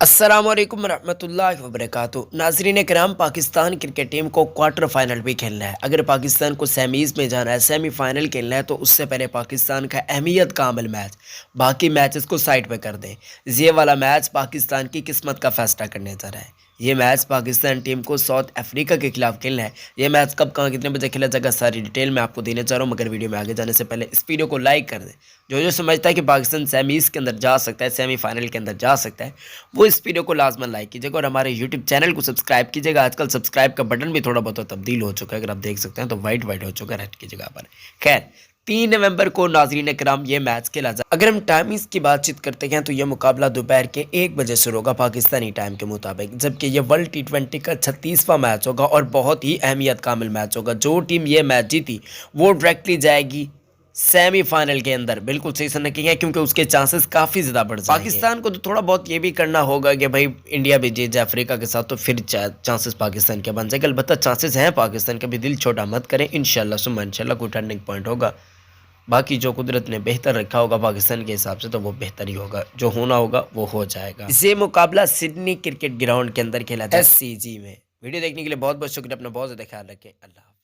السلام علیکم ورحمۃ اللہ وبرکاتہ۔ ناظرین کرام، پاکستان کرکٹ ٹیم کو کوارٹر فائنل بھی کھیلنا ہے۔ اگر پاکستان کو سیمیز میں جانا ہے، سیمی فائنل کھیلنا ہے، تو اس سے پہلے پاکستان کا اہمیت کا عامل میچ باقی میچز کو سائڈ پہ کر دیں۔ یہ والا میچ پاکستان کی قسمت کا فیصلہ کرنے جا رہا ہے۔ یہ میچ پاکستان ٹیم کو ساؤتھ افریقہ کے خلاف کھیلنا ہے۔ یہ میچ کب کہاں کتنے بجے کھیلا جائے گا، ساری ڈیٹیل میں آپ کو دینے چاہ رہا ہوں، مگر ویڈیو میں آگے جانے سے پہلے اس ویڈیو کو لائک کر دیں۔ جو سمجھتا ہے کہ پاکستان سیمیز کے اندر جا سکتا ہے، سیمی فائنل کے اندر جا سکتا ہے، وہ اس ویڈیو کو لازماً لائک کیجیے گا اور ہمارے یوٹیوب چینل کو سبسکرائب کیجیے گا۔ آج کل سبسکرائب کا بٹن بھی تھوڑا بہت تبدیل ہو چکا ہے، اگر آپ دیکھ سکتے ہیں تو وائٹ ہو چکا ہے ریڈ کی جگہ پر۔ خیر، 3 نومبر کو ناظرین کرام یہ میچ کھیلا جائے۔ اگر ہم ٹائمنگز کی بات چیت کرتے ہیں تو یہ مقابلہ دوپہر کے 1 بجے شروع ہوگا پاکستانی ٹائم کے مطابق، جبکہ یہ ورلڈ ٹی 20 کا 36واں میچ ہوگا اور بہت ہی اہمیت کا عامل میچ ہوگا۔ جو ٹیم یہ میچ جیتی وہ ڈائریکٹلی جائے گی سیمی فائنل کے اندر۔ بالکل صحیح سننے کی ہے، کیونکہ اس کے چانسز کافی زیادہ بڑھ جائیں گے۔ پاکستان کو تو تھوڑا بہت یہ بھی کرنا ہوگا کہ بھائی انڈیا بھی جیت جائے افریقہ کے ساتھ، تو پھر چانسز پاکستان کے بن جائے گا۔ البتہ چانسز ہیں پاکستان کے بھی، دل چھوٹا مت کریں، انشاءاللہ ثم انشاءاللہ کوئی ٹرننگ پوائنٹ ہوگا۔ باقی جو قدرت نے بہتر رکھا ہوگا پاکستان کے حساب سے تو وہ بہتر ہی ہوگا، جو ہونا ہوگا وہ ہو جائے گا۔ یہ مقابلہ سڈنی کرکٹ گراؤنڈ کے اندر کھیلا جائے گا، SCG میں۔ ویڈیو دیکھنے کے لیے بہت بہت شکریہ، اپنا بہت زیادہ خیال رکھیں، اللہ حافظ۔